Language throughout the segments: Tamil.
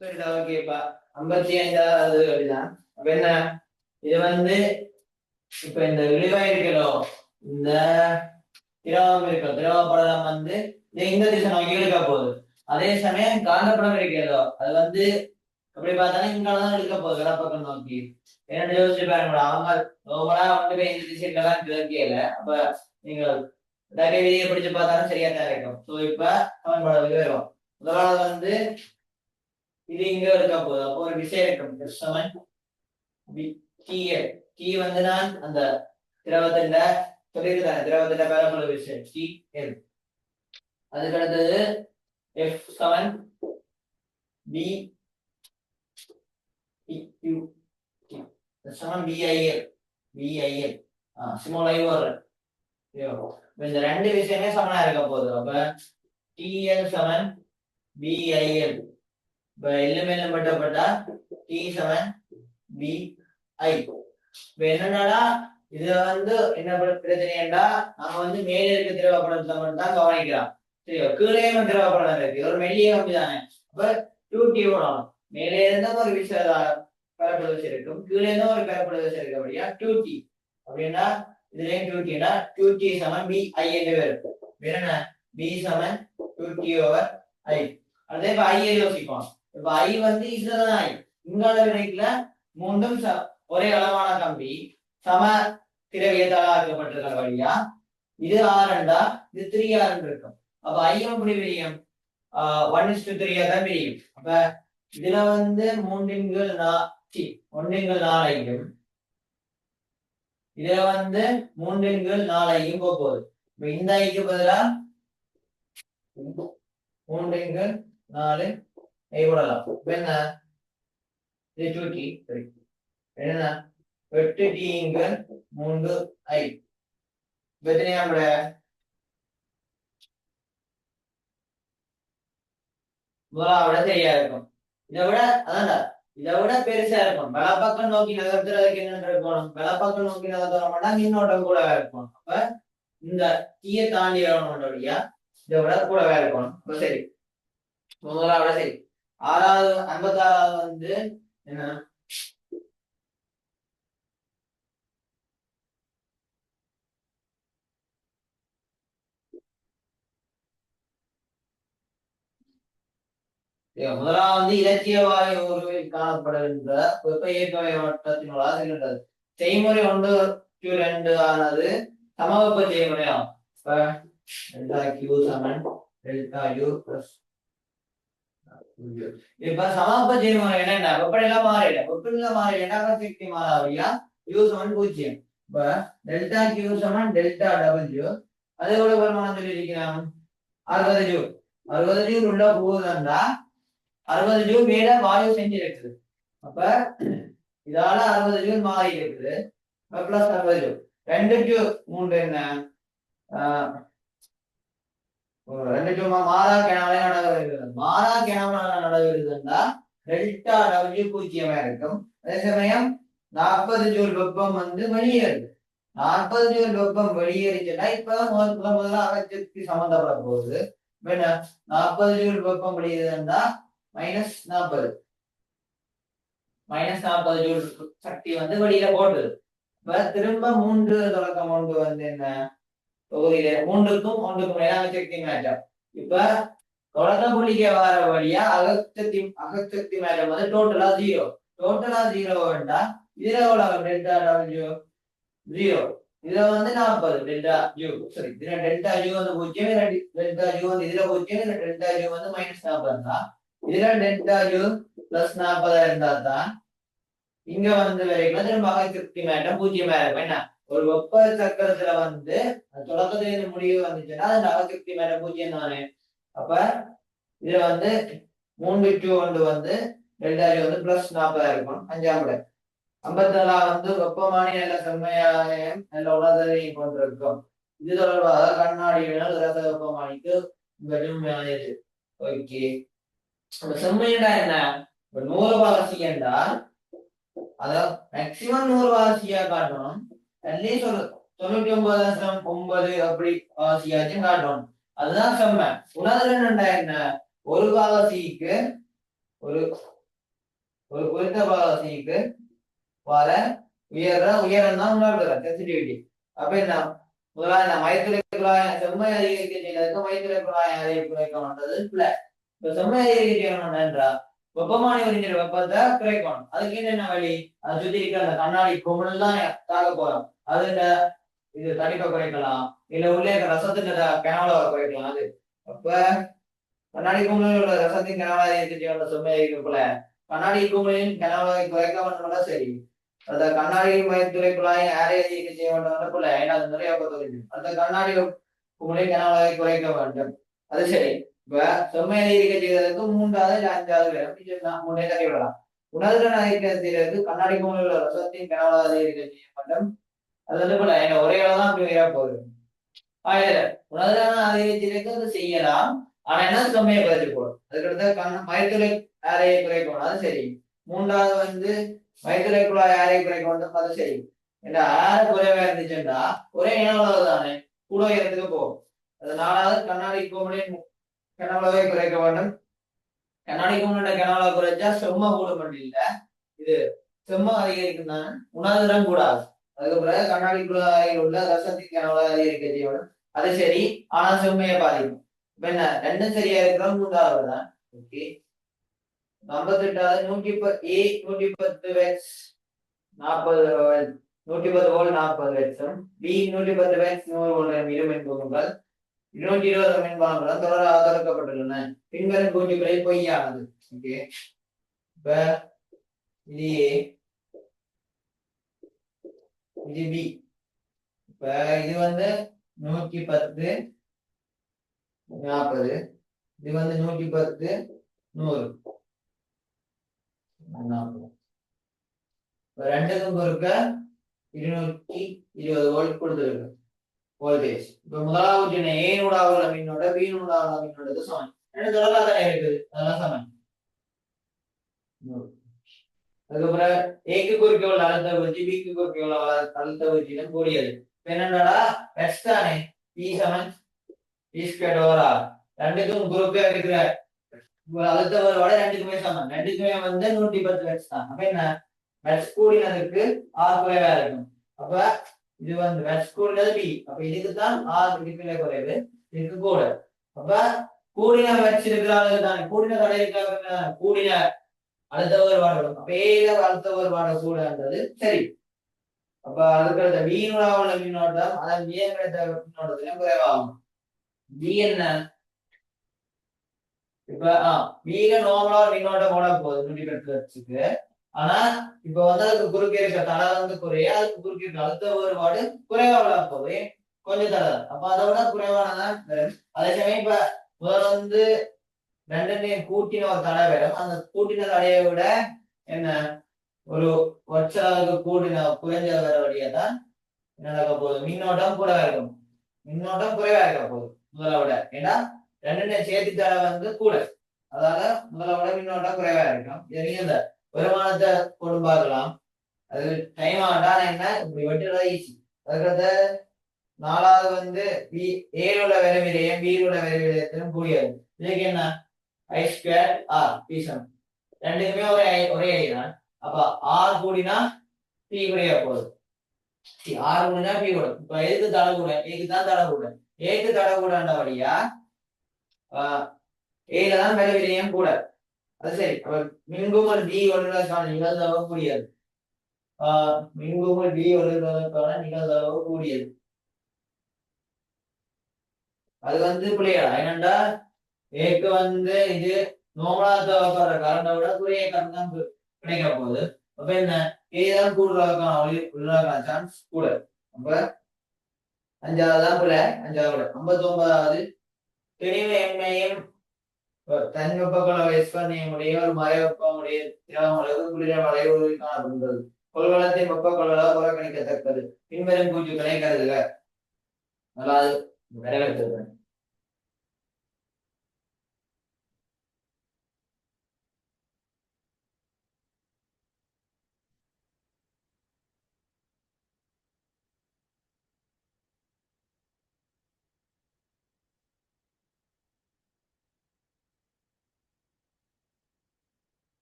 ஓகேப்பா 55வது அப்படிதான். அப்ப என்ன இது வந்து இப்ப இந்த விளைவாய் இருக்கலோ இந்த திரவம் இருக்கும் திரவ படம் வந்து இந்த திசை நோக்கி இழுக்க போகுது. அதே சமயம் காந்தப்படம் இருக்கிறதோ அது வந்து அப்படி பார்த்தாலும் இங்காலதான் இழுக்க போகுது கடப்பக்கம் நோக்கி. என்ன யோசிச்சு பாருங்க, அவங்க நோமலா வந்து போய் இந்த திசையில தான் கிழக்கையில. அப்ப நீங்க டகை விதியை பிடிச்சு பார்த்தாலும் சரியா தான் இருக்கும். ஸோ இப்ப சமன்பாடு வரும். முதலாவது வந்து இது இங்க இருக்க போகுது. அப்போ ஒரு விஷயம் இருக்கும் சமன் டி வந்து நான் அந்த திரவத்தின் சொல்லியிருக்கேன் திரவத்தின் பரப்பளவு விஷயம் டி எல். அதுக்கு அடுத்தது எஃப் சமன் பி சமன் பிஐஎல் பிஐஎல் ஸ்மால் ஐ வர்றேன். இந்த ரெண்டு விஷயமே சமனா இருக்க போகுது. அப்ப டிஎல் சமன் பிஐஎல். இப்ப எல்லுமே மட்டுப்பட்டா டி சமன் பிஐ. இப்ப என்னன்னா இது வந்து என்ன பிரச்சனைடா, நாம வந்து மேல இருக்க திரவப்படத்தை மட்டும் தான் கவனிக்கிறோம். சரியா, கீழே திரவப்படம் இருக்கு ஒரு மெல்லிய கம்பி தானே. அப்ப 2T ஓடும். மேலே இருந்தா ஒரு விஷயம் பரப்பளவு இருக்கும், கீழே இருந்தா ஒரு பரப்பளவு இருக்கு. அப்படியா 2T அப்படின்னா இதுலயும் 2Tனா 2T சமன் BI என்று வரும். என்ன B Saman 2T over I. அதே இப்ப I யோசிப்போம். இப்ப I வந்து இதுதான் I. இங்கால வினைக்குல மூன்றும் ஒரே அளவான கம்பி சம திரவியத்தால் ஆக்கப்பட்டிருக்கிற வழியா இது ஆரண்டா இது 3R இருக்கும். அப்ப ஐயம் எப்படி விரியும்? 1:3 தான் விரியும். அப்ப இதுல வந்து 1/4 இதுல வந்து 3/4 போகுது. இப்ப இந்த ஐக்கு பதிலா 3/4 போடலாம். என்ன இது 2T என்ன 8T/3I. எத்தனையாம் முதலாவிட சரியா இருக்கும். இதை விட அதான்டா இதை விட பெருசா இருக்கும். வலப்பக்கம் நோக்கி நகர்த்துறதுக்கு என்ன இருக்கணும்? வலப்பக்கம் நோக்கி நகர்த்துறோம்னா மின்னோட்டம் கூடவே இருக்கும். அப்ப இந்த தீயை தாண்டி வரணும்யா இதை விட கூடவே இருக்கணும். அப்ப சரி முதலாவிட சரி. 56வது வந்து என்ன முதலாவது வந்து இலக்கிய வாயு உருவில் காணப்படுகின்ற வெப்ப இயக்கவை வட்டத்தினோட செல்கின்றது. செய்முறை 1-2 ஆனது சமவெப்ப செய்முறையாகும். இப்ப delta Q Saman delta you plus. இப்ப சமவெப்ப செய்முறை என்னன்னா வெப்பநிலை மாறிட வெப்பநிலை மாறிடா சக்தி மாறாவியா யூ சமன் 0. இப்ப டெல்டா கியூ சமன் டெல்டா டபிள்யூ. அதோட பெருமானம் சொல்லி இருக்கிறான் 60 ஜூல். 60 ஜூல் உள்ள போகுதுன்னா 60 ஜூல் மேல வாயு செஞ்சு இருக்குது. அப்ப இதால 60 ஜூல் மாறி இருக்குது. பிளஸ் 60 ஜூல் 2-3 என்ன 2 ஜூல் மாறா கிணவரை நடக்கிறது. மாறா கிணவரை நடக்கிறதுன்னா டெல்டா டபிள்யூ 0 இருக்கும். அதே சமயம் 40 ஜூல் வெப்பம் வந்து வெளியேறுது. 40 ஜூல் வெப்பம் வெளியேறிச்சுன்னா இப்ப முதல்ல அகச்சக்தி சம்பந்தப்பட போகுது. 40 ஜூல் வெப்பம் வெளியேறுதுன்னா -40 ஜூல் சக்தி வந்து வெளியில போடுது. இப்ப திரும்ப 3 தொடக்கம் 1 வந்து என்ன தொகுதியில 3க்கும் 1க்கும் மேலான சக்தி மாற்றம். இப்ப தொடக்க புள்ளிக்க வர வழியா அகச்சக்தி மாற்றம் வந்து டோட்டலா 0. டோட்டலா 0 வேண்டா இதுல எவ்வளவு டெல்டா டபிள்யூ 0. இதுல வந்து 40 டெல்டா யூ சரி இதுல டெல்டா யூ வந்து 0, டெல்டா யூ வந்து இதுல 0, இதுல டெல்டா யூ வந்து -40 தான். இதுல டெல்டா யூ பிளஸ் 40 இருந்தா தான் இங்க வந்து வரைக்கும் திரும்ப அகச்சக்தி மாற்றம் 0 இருக்கும். என்ன ஒரு வெப்ப சக்கரத்துல வந்து தொடக்கத்துல இருந்து முடிவு வந்துச்சுன்னா அது அகச்சக்தி மாற்றம் 0 தானே. அப்ப இதுல வந்து 3-1 வந்து டெல்டா யூ வந்து பிளஸ் 40 இருக்கும். 5ஆம் 54 வந்து வெப்பமானி நல்ல செம்மையாயம் நல்ல உணர்தலையும் கொண்டிருக்கும். இது தொடர்பாக கண்ணாடியினால் ரச வெப்பமானிக்கு வெறுமையானது. ஓகே செம்மையண்டா என்ன 100 பாகசியண்டா அதாவது மேக்சிமம் 100 பாகசியா காட்டணும். அட்லீஸ்ட் ஒரு 99.9 அப்படி பாகசியாச்சும் காட்டணும். அதுதான் செம்மை. உணர்தல் என்ன ஒரு பாகசிக்கு ஒரு ஒரு குறித்த பாகசிக்கு வர உயரம் தான் உணர்த்துறேன் சென்சிட்டிவிட்டி. அப்ப என்ன முதலாவது நான் மைத்திரை குழாய் செம்மை அதிகரிக்க செய்யறதுக்கு மைத்திரை குழாய் அதிகரிக்கணும்ன்றது பிள்ளை. இப்ப செம்மை அதிகரிக்க செய்யணும் என்றா வெப்பமானி உறிஞ்சிற வெப்பத்தை குறைக்கணும். அதுக்கு என்ன வழி? அதை சுத்தி இருக்க அந்த கண்ணாடி குமிழ் தான் தாக்க போறோம். அது இந்த இது தடிப்பை குறைக்கலாம், இல்ல உள்ளே ரசத்தின் கனவுல குறைக்கலாம். அது அப்ப கண்ணாடி குமிழில் உள்ள ரசத்தின் கனவுல அதிகரிக்க செம்மை அதிகரிக்கக்குள்ள கண்ணாடி குமிழின் கனவுளை குறைக்க வேண்டும்னா சரி, அந்த கண்ணாடி மைத்துறை குழாயை அரை அதிகரிக்க செய்ய வேண்டும் போல அது நிறைய பகுதி அந்த கண்ணாடி குமிழை கனவுளை குறைக்க வேண்டும். அது சரி. இப்ப செம்மை அதிகரிக்க செய்வதற்கு 3வது இல்ல 5வது வேணும், 3 தள்ளி விடலாம். உணர்திறன் அதிகரிக்க செய்வதற்கு கண்ணாடி குமிழில் உள்ள ரசத்தின் கனவுளை அதிகரிக்க செய்ய வேண்டும். அது வந்து போல ஒரே தான் அப்படி உயர போகுது. உணர்திறன் அதிகரிச்சிருக்கு அது செய்யலாம். ஆனா என்ன செம்மையை குறைச்சு போடும். அதுக்கடுத்து மைத்துறை அறையை குறைக்கணும். அது சரி. 3வது வந்து மைத்துரை குழாய் அறை குறைக்க வேண்டும். அது சரி. இந்த ஆறு குறைவா இருந்துச்சுன்னா ஒரே இனவுளவு தானே கூட உயரத்துக்கு போகும். அது 4வது கண்ணாடி குமிழின் கனவுளவை குறைக்க வேண்டும். கண்ணாடி குமிழோட கனவுளவை குறைச்சா செம்ம கூடும் இல்ல, இது செம்ம அதிகரிக்கும் தானே, உணர்திறன் கூடாது. அதுக்கு பிறகு கண்ணாடி குழாயில் உள்ள ரசத்தின் கனவுளவை அதிகரிக்க செய்ய வேண்டும். அது சரி. ஆனா செம்மையை பாதிக்கும். இப்ப என்ன ரெண்டும் சரியா இருக்கிறோம் 3வது தான். ஓகே. 58வது 110 வெட்ஸ் 40 110 வோல்ட் 40 வெட்ஸும் பி 110 வெட்ஸ் 100 வோல்ட் இரு மின்பகுதிகள் 220 மின்பாகங்களும் தொடராக திறக்கப்பட்டுள்ளன. பின்வரும் கூற்றுகளை பொய்யானது. ஓகே. இப்ப இது ஏ, இது பி. இப்ப இது வந்து 110 40, இது வந்து 110 100 40. ரெண்டுக்கும் பொறுக்க 220 வோல்ட் கொடுத்துருக்கு வோல்டேஜ். இப்ப முதலாவது ஏ நூடாவுள்ள மின்னோட பி நூடாவுள்ள மின்னோட சமன். ரெண்டு தொடர்பா தானே இருக்குது, அதெல்லாம் சமன். அதுக்கப்புறம் ஏக்கு குறுக்கே உள்ள அழுத்த வீழ்ச்சி பிக்கு குறுக்கே உள்ள அழுத்த வீழ்ச்சியிடம் கூடியது. என்னடா வெக்ஸ் தானே, பி சமன் பி ஸ்கொயர் ஓவர் ஆர். ரெண்டுக்கும் குறுக்கே இருக்கிற அழுத்த வேறுபாடு ரெண்டுக்குமே சமன். ரெண்டுக்குமே வந்து 110 வெக்ஸ் தான். அப்ப என்ன வெக்ஸ் கூடினதுக்கு ஆர் குறைவா இருக்கும். அப்ப இது வந்து வெக்ஸ் கூடினது பி. அப்ப இதுக்கு தான் ஆர் இதுக்குள்ள குறைவு, இதுக்கு கூட. அப்ப கூடின வெக்ஸ் இருக்கிற அளவு தானே, கூடின தடை இருக்கிற கூடின அழுத்த வேறுபாடு வரும். அப்ப ஏல அழுத்த வேறுபாடு கூடன்றது சரி. அப்ப அதுக்கு பீனோட உள்ள மின்னோட்டம் அதன் வியம் கிடைத்த மின்னோட்டத்திலும் குறைவாகும். பி என்ன இப்ப பில நார்மலா மின்னோட்டம் ஓட போகுது 110 வெட்ஸுக்கு. ஆனா இப்ப வந்து அதுக்கு குறுக்கே இருக்க தடை வந்து குறைய, அதுக்கு குறுக்கே இருக்க அழுத்த வேறுபாடு குறைவா விட போகுது, கொஞ்சம் தடை. அப்ப அதை விட குறைவானதான் வரும். அதே சமயம் இப்ப முதல்ல வந்து ரெண்டுத்தையும் கூட்டின ஒரு தடை வரும். அந்த கூட்டின தடையை விட என்ன ஒரு வருஷத்துக்கு கூடின குறைஞ்ச வர வழியா தான் என்ன நடக்க போகுது, மின்னோட்டம் கூட இருக்கும், மின்னோட்டம் குறைவா இருக்க போகுது முதலை விட. ஏன்னா ரெண்டு சேர்த்தி தடை வந்து கூட, அதால முதலை விட மின்னோட்டம் குறைவா இருக்கும். இது நீங்க இந்த வருமானத்தை கொண்டு பார்க்கலாம். அது டைம் ஆகட்டா என்ன இப்படி வெட்டுறதா ஈஸி. அதுக்கடுத்த 4வது வந்து பி ஏல உள்ள விரைவிலையும் பியில் உள்ள விரைவிலையத்திலும் கூடியது. இதுக்கு என்ன ஐ ஸ்கொயர் ஆர் பி சமம். ரெண்டுக்குமே ஒரே ஐ தான். அப்ப ஆர் கூடினா பி குறைய போகுது, ஆர் கூடினா பி கூட. இப்ப எதுக்கு தடை கூட, ஏக்கு தான் தடை கூட. ஏக்கு தடை கூடன்ற வழியா ஏல தான் விரைவிலையும் கூட. அது சரி. அப்ப மின்குமல் டி ஒழுங்கான நிகழ்தகவு கூடியது. மின்குமல் டி ஒழுங்கான நிகழ்தகவு கூடியது. அது வந்து பிள்ளையா என்னண்டா ஏக்கு வந்து இது நோமலா தேவைப்படுற கரண்டை விட குறைய கரண்ட் தான் கிடைக்க போகுது. அப்ப என்ன ஏதான் கூடுதலான சான்ஸ் கூட. அப்ப 5வது தான் பிள்ளை, 5வது 59வது தெளிவு எண்மையும் தன் வெப்பக்கல எஸ்பண்ணியமுடைய ஒரு மறைவெப்பமுடைய திரவங்களுக்கு குளிர வளைவு காணப்படுகிறது. கொள்வளத்தின் வெப்பக்கொள்ளளவு புறக்கணிக்கத்தக்கது. பின்வரும் கூற்றுக்களை கருதுக. அதாவது நிறைவேற்றுகிறேன்.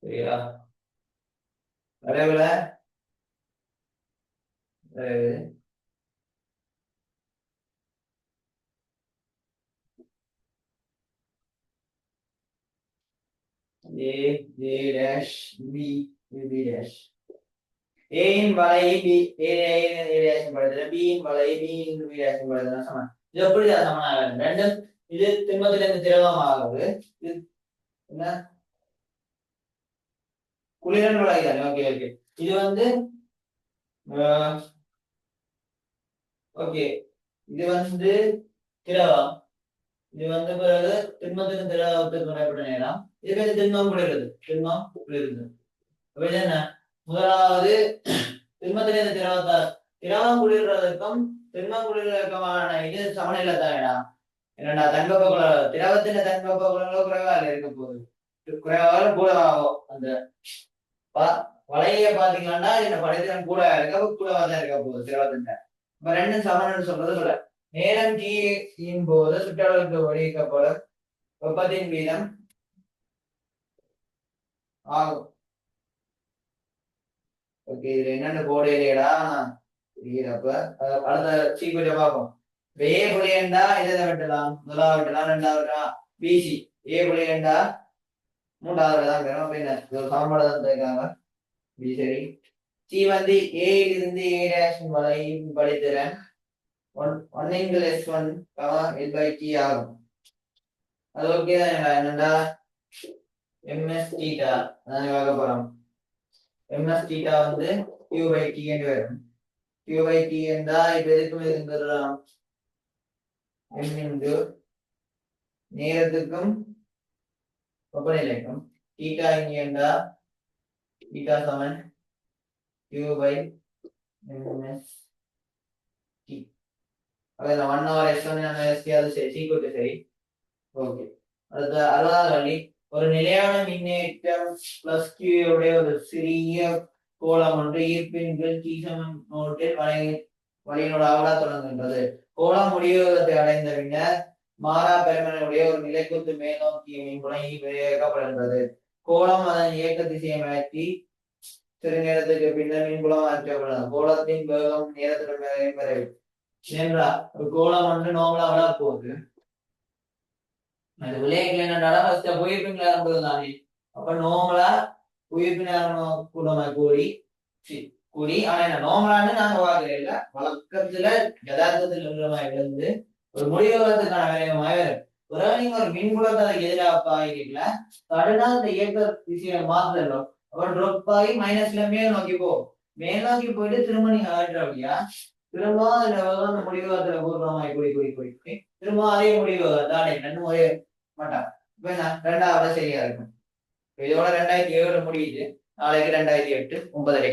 சரியா? வரைவுல A A dash B B dash A இன் வலை B A A dash படுத்துற B இன் வலை B இன் B dash படுத்துற சமம். இது எப்படி சமனாக ரெண்டும் இது திண்மத்துல இருந்து திரவமாகுது. இது என்ன குளிரன் வலை தானே. Okay okay. இது வந்து ஓகே இது வந்து திரவம். இது வந்து பிறகு திண்மத்தின் திரவத்துக்கு வினைப்பட்ட நேரம். இது பேர் திண்மம் குளிர்றது. திண்மம் குளிர்றது. அப்ப இது என்ன முதலாவது திண்மத்திலிருந்து திரவத்தால் திரவம் குளிர்றதுக்கும் திண்மம் குளிர்றதுக்குமான இது சமநிலை தானடா. என்னடா தன்வெப்ப திரவத்தின் தன்வெப்ப குணங்களோ குறைவாக இருக்க போகுது. குறைவாக கூட ஆகும். அந்த வளைய பாத்தீங்கன்னா என்ன படைத்திறன் கூட இருக்க கூடவா தான் இருக்க போகுது திரவத்தின். இப்ப ரெண்டும் சமன்னு சொல்றது சொல்ல நேரம் T போது சுற்றளவுக்கு வடிக்கப்படும் வெப்பத்தின் வீதம் ஆகும். ஓகே இதுல என்னென்ன போர்டு இல்லையடா அப்ப அடுத்த சீக்கிரம் பார்ப்போம். ஏ புள்ளியண்டா இதை வெட்டலாம். முதலாவது வெட்டலாம், ரெண்டாவது பிசி. ஏ புள்ளியண்டா மூன்றாவது தான் வேணும். அப்படின்னு சமன்பாடு தான் இருக்காங்க. பி சரி. சி வந்து ஏலிருந்து ஏ டேஷ் வரை படித்திறன் 1 into S1 L by T ஆகும். அது ஓகே தான். என்னண்டா ms theta அதான் பார்க்க போறோம். ms theta வந்து q by t என்று வரும். q by t என்றா இப்ப எதுக்கும் இருந்துடலாம். m into நேரத்துக்கும் வெப்பநிலைக்கும் theta இங்க என்றா theta Saman q by ms t. அதான் 1 over s1 s அது சரி சரி. ஓகே அடுத்த 60வது வழி. ஒரு நிலையான மின்னேற்றம் பிளஸ் Q உடைய ஒரு சிறிய கோளம் ஒன்று ஈர்ப்பின் கீழ் T சமன் நோட்டில் வழியினோட அவலா தொடங்குகின்றது. கோளம் முடிவகத்தை அடைந்த பின்னர் மாறா பெருமனுடைய ஒரு நிலைக்குத்து மேல்நோக்கிய மின்புலம் இயக்கப்படுகின்றது. கோளம் அதன் இயக்க திசையை மாற்றி சிறு நேரத்துக்கு பின்னர் மின்புலம் மாற்றப்படுகிறது. கோளத்தின் வேகம் நேரத்துடன் வரைவு ஏன்றா ஒரு கோளம் வந்து நோமலா விட போகுது. அது விளையாட்டுல என்னடா ஃபர்ஸ்ட் உயிர்ப்பு நேரம் தானே. அப்ப நோமலா உயிர்ப்பு நேரம் கூடி ஆனா என்ன நோமலான்னு நாங்க வாக்குறது இல்ல. வழக்கத்துல யதார்த்தத்தில் உள்ள மாதிரி இருந்து ஒரு முடிவுறதுக்கான வேலையமாய் வரும். பிறகு நீங்க ஒரு மின்புலத்தை எதிராக ஆகிக்கல சடனா இந்த இயக்க திசையை மாத்தணும். அப்புறம் ட்ராப் ஆகி மைனஸ்ல மேல் நோக்கி போகும். மேல் நோக்கி போயிட்டு திரும்ப நீங்க ஆடுறீங்க. திரும்ப அந்த முடிவுகத்துல பூர்வமாய் கூடி திரும்ப அதே முடிவு தானே ரெண்டும் ஒரே மாட்டான். இப்ப ரெண்டாவது சரியா இருக்கும். இதோட 2007 முடியுது. நாளைக்கு 2008 9:30.